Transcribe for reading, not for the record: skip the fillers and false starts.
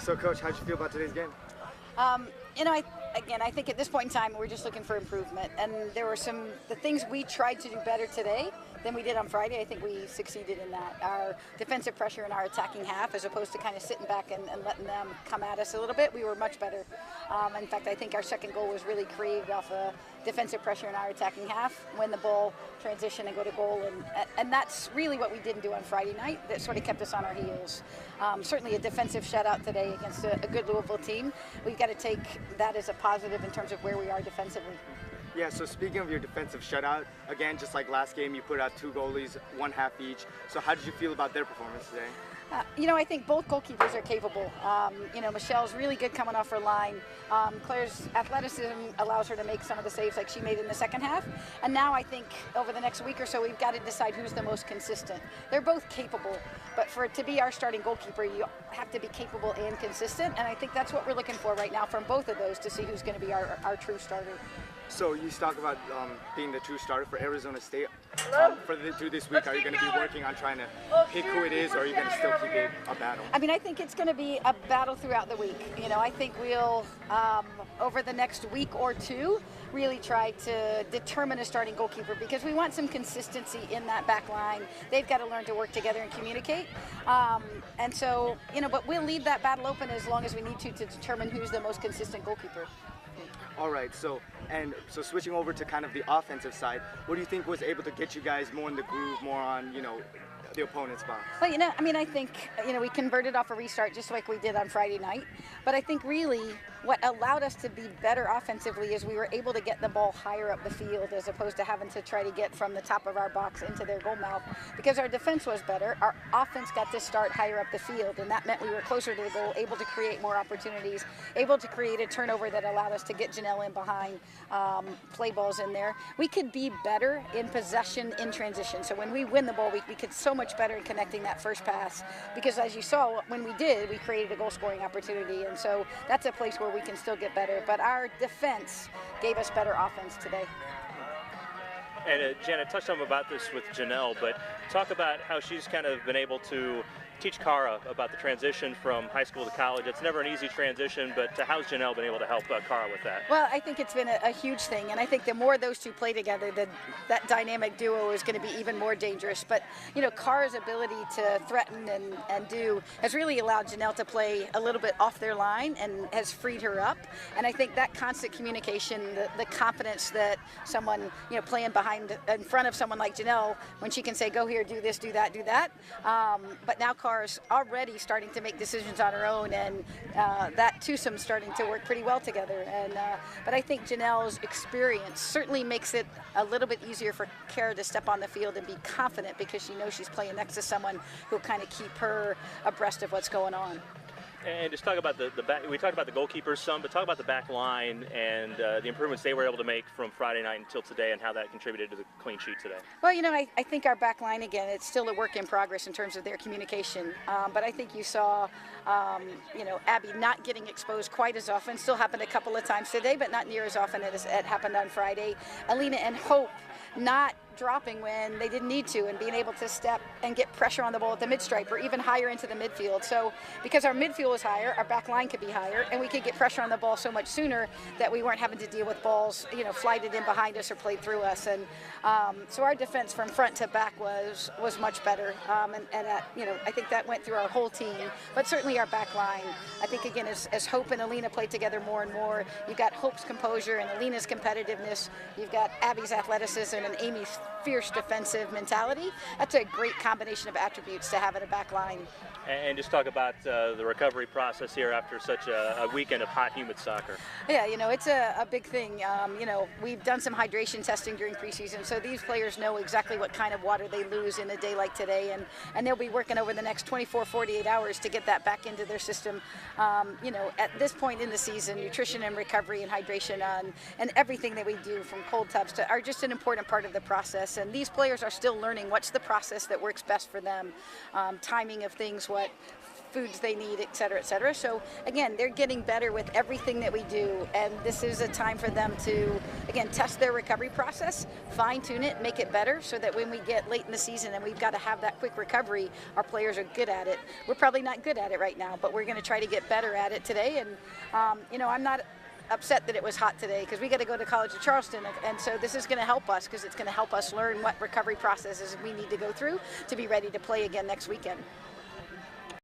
So, Coach, how'd you feel about today's game? I think at this point in time, we're just looking for improvement. And there were the things we tried to do better today than we did on Friday. I think we succeeded in that. Our defensive pressure in our attacking half, as opposed to kind of sitting back and letting them come at us a little bit, we were much better. In fact, I think our second goal was really created off a defensive pressure in our attacking half, win the ball, transition, and go to goal. And that's really what we didn't do on Friday night. That sort of kept us on our heels. Certainly a defensive shutout today against a good Louisville team. We've got to take that as a positive in terms of where we are defensively. Yeah, so speaking of your defensive shutout, again, just like last game, you put out two goalies, one half each. So how did you feel about their performance today? I think both goalkeepers are capable. Michelle's really good coming off her line. Claire's athleticism allows her to make some of the saves like she made in the second half. And now I think over the next week or so, we've got to decide who's the most consistent. They're both capable, but for it to be our starting goalkeeper, you have to be capable and consistent. And I think that's what we're looking for right now from both of those to see who's going to be our true starter. So you talk about being the true starter for Arizona State. Through this week, are you going to be working on trying to pick who it is, or are you going to still keep it a battle? I think it's going to be a battle throughout the week. I think we'll, over the next week or two, really try to determine a starting goalkeeper, because we want some consistency in that back line. They've got to learn to work together and communicate. But we'll leave that battle open as long as we need to determine who's the most consistent goalkeeper. All right, so switching over to kind of the offensive side, what do you think was able to get you guys more in the groove, more on, the opponent's box? Well, I think, we converted off a restart just like we did on Friday night. But I think really what allowed us to be better offensively is we were able to get the ball higher up the field as opposed to having to try to get from the top of our box into their goal mouth. Because our defense was better, our offense got to start higher up the field, and that meant we were closer to the goal, able to create more opportunities, able to create a turnover that allowed us to get Janelle in behind, play balls in there. We could be better in possession in transition. So when we win the ball, we could so much better in connecting that first pass, because as you saw, when we did, we created a goal scoring opportunity. And so that's a place where we can still get better. But our defense gave us better offense today. And Janet touched on about this with Janelle, but talk about how she's kind of been able to teach Cara about the transition from high school to college. It's never an easy transition, but how's Janelle been able to help Cara with that? Well, I think it's been a huge thing, and I think the more those two play together, that dynamic duo is going to be even more dangerous. But, Cara's ability to threaten and do has really allowed Janelle to play a little bit off their line and has freed her up. And I think that constant communication, the confidence that someone, playing in front of someone like Janelle, when she can say, go here, do this, do that, but now Cara's already starting to make decisions on her own, and that twosome's starting to work pretty well together. But I think Janelle's experience certainly makes it a little bit easier for Cara to step on the field and be confident, because she knows she's playing next to someone who'll kind of keep her abreast of what's going on. And just talk about the back. We talked about the goalkeepers some, but talk about the back line and the improvements they were able to make from Friday night until today, and how that contributed to the clean sheet today. Well, I think our back line, again, it's still a work in progress in terms of their communication. But I think you saw, Abby not getting exposed quite as often. Still happened a couple of times today, but not near as often as it happened on Friday. Alina and Hope not dropping when they didn't need to, and being able to step and get pressure on the ball at the mid-stripe or even higher into the midfield. So because our midfield was higher, our back line could be higher, and we could get pressure on the ball so much sooner that we weren't having to deal with balls, flighted in behind us or played through us. And so our defense from front to back was much better. I think that went through our whole team, but certainly our back line. I think, again, as Hope and Alina play together more and more, you've got Hope's composure and Alina's competitiveness. You've got Abby's athleticism and Amy's fierce defensive mentality. That's a great combination of attributes to have in a back line. And just talk about the recovery process here after such a weekend of hot, humid soccer. Yeah, it's a big thing. We've done some hydration testing during preseason, so these players know exactly what kind of water they lose in a day like today, and they'll be working over the next 24, 48 hours to get that back into their system. At this point in the season, nutrition and recovery and hydration and everything that we do from cold tubs are just an important part of the process, and these players are still learning what's the process that works best for them, timing of things, what foods they need, et cetera, et cetera. So again, they're getting better with everything that we do, and this is a time for them to, again, test their recovery process, fine-tune it, make it better, so that when we get late in the season and we've got to have that quick recovery, our players are good at it. We're probably not good at it right now, but we're going to try to get better at it today. And you know, I'm not upset that it was hot today, because we got to go to College of Charleston, and so this is going to help us, because it's going to help us learn what recovery processes we need to go through to be ready to play again next weekend.